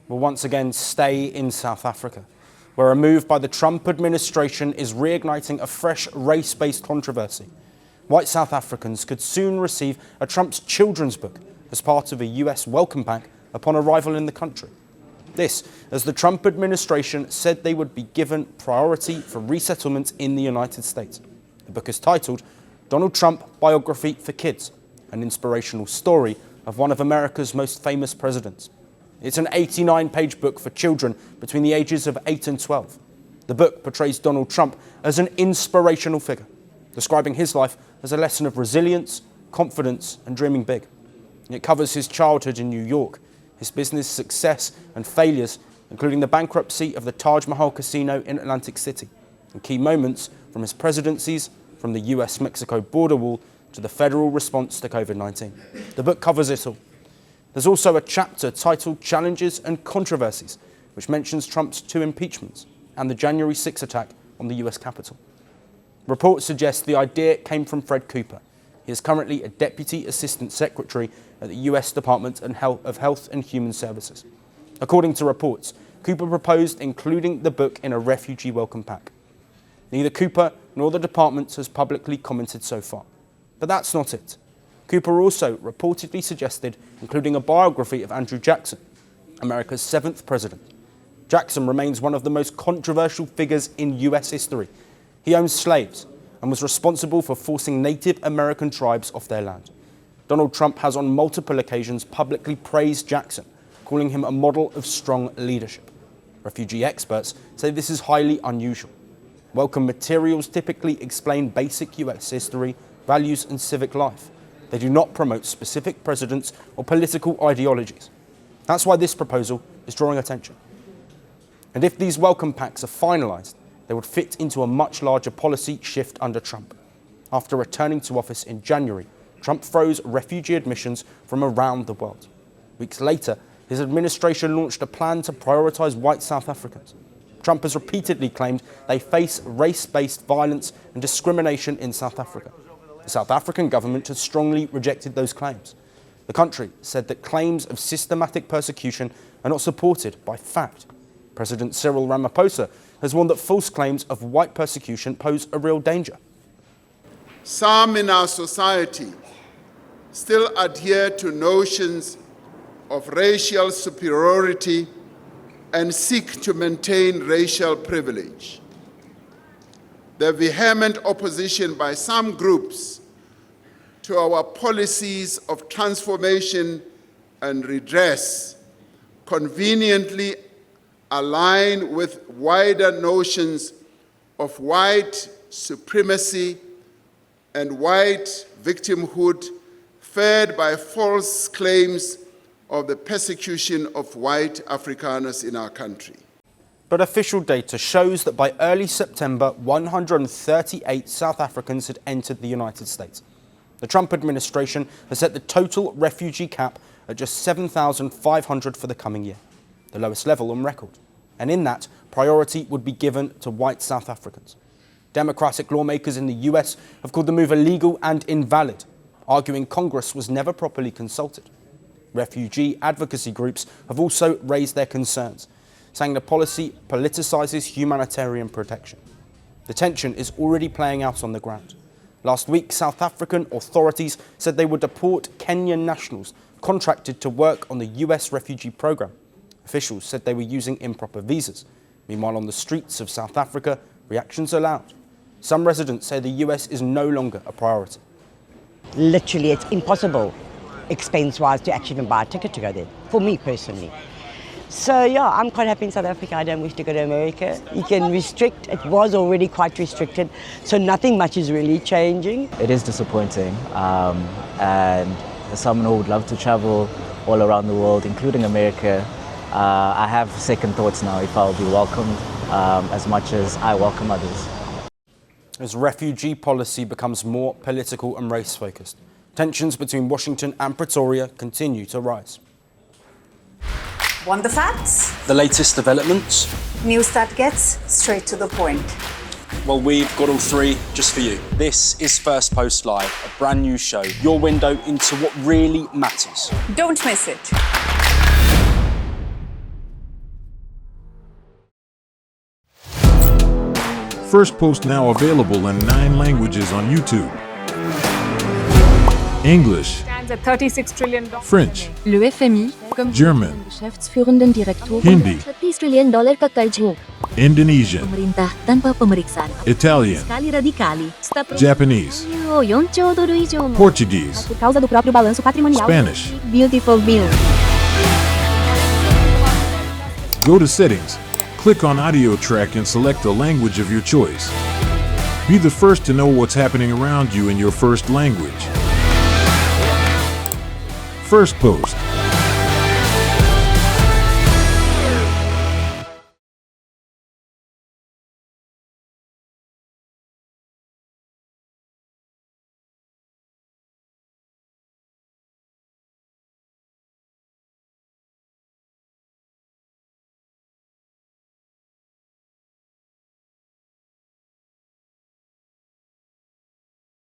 will once again stay in South Africa, where a move by the Trump administration is reigniting a fresh race-based controversy. White South Africans could soon receive a Trump's children's book as part of a US welcome pack upon arrival in the country. This, as the Trump administration said they would be given priority for resettlement in the United States. The book is titled Donald Trump Biography for Kids, an inspirational story of one of America's most famous presidents. It's an 89-page book for children between the ages of 8 and 12. The book portrays Donald Trump as an inspirational figure, describing his life as a lesson of resilience, confidence, and dreaming big. It covers his childhood in New York, his business success and failures, including the bankruptcy of the Taj Mahal Casino in Atlantic City, and key moments from his presidencies, from the US-Mexico border wall to the federal response to COVID-19. The book covers it all. There's also a chapter titled Challenges and Controversies, which mentions Trump's 2 impeachments and the January 6 attack on the US Capitol. Reports suggest the idea came from Fred Cooper. He is currently a Deputy Assistant Secretary at the US Department of Health and Human Services. According to reports, Cooper proposed including the book in a refugee welcome pack. Neither Cooper nor the department has publicly commented so far. But that's not it. Cooper also reportedly suggested including a biography of Andrew Jackson, America's 7th president. Jackson remains one of the most controversial figures in US history. He owned slaves and was responsible for forcing Native American tribes off their land. Donald Trump has on multiple occasions publicly praised Jackson, calling him a model of strong leadership. Refugee experts say this is highly unusual. Welcome materials typically explain basic US history, values, and civic life. They do not promote specific presidents or political ideologies. That's why this proposal is drawing attention. And if these welcome packs are finalised, they would fit into a much larger policy shift under Trump. After returning to office in January, Trump froze refugee admissions from around the world. Weeks later, his administration launched a plan to prioritise white South Africans. Trump has repeatedly claimed they face race-based violence and discrimination in South Africa. The South African government has strongly rejected those claims. The country said that claims of systematic persecution are not supported by fact. President Cyril Ramaphosa has warned that false claims of white persecution pose a real danger. Some in our society still adhere to notions of racial superiority and seek to maintain racial privilege. The vehement opposition by some groups to our policies of transformation and redress conveniently align with wider notions of white supremacy and white victimhood fed by false claims of the persecution of white Afrikaners in our country. But official data shows that by early September, 138 South Africans had entered the United States. The Trump administration has set the total refugee cap at just 7,500 for the coming year, the lowest level on record. And in that, priority would be given to white South Africans. Democratic lawmakers in the US have called the move illegal and invalid, arguing Congress was never properly consulted. Refugee advocacy groups have also raised their concerns, saying the policy politicizes humanitarian protection. The tension is already playing out on the ground. Last week, South African authorities said they would deport Kenyan nationals contracted to work on the US refugee program. Officials said they were using improper visas. Meanwhile, on the streets of South Africa, reactions are loud. Some residents say the US is no longer a priority. Literally, it's impossible, expense-wise, to actually even buy a ticket to go there, for me personally. So yeah, I'm quite happy in South Africa. I don't wish to go to America. You can restrict, it was already quite restricted, so nothing much is really changing. It is disappointing, and as someone who would love to travel all around the world, including America, I have second thoughts now if I'll be welcomed as much as I welcome others. As refugee policy becomes more political and race-focused, tensions between Washington and Pretoria continue to rise. Want the facts? The latest developments? News that gets straight to the point. Well, we've got all three just for you. This is Firstpost Live, a brand new show, your window into what really matters. Don't miss it. Firstpost now available in 9 languages on YouTube. English, Stands at $36 trillion. French, Le FMI, comme German, Geschäftsführenden Direktor Hindi, $30 trillion ka Kaijo. Indonesian, Pemerintah tanpa pemeriksaan. Italian, Sekali radikali. Japanese, 4兆ドル以上も Portuguese, por causa do próprio balanço patrimonial. Spanish. Beautiful bill. Go to Settings, click on Audio Track and select a language of your choice. Be the first to know what's happening around you in your first language. Firstpost.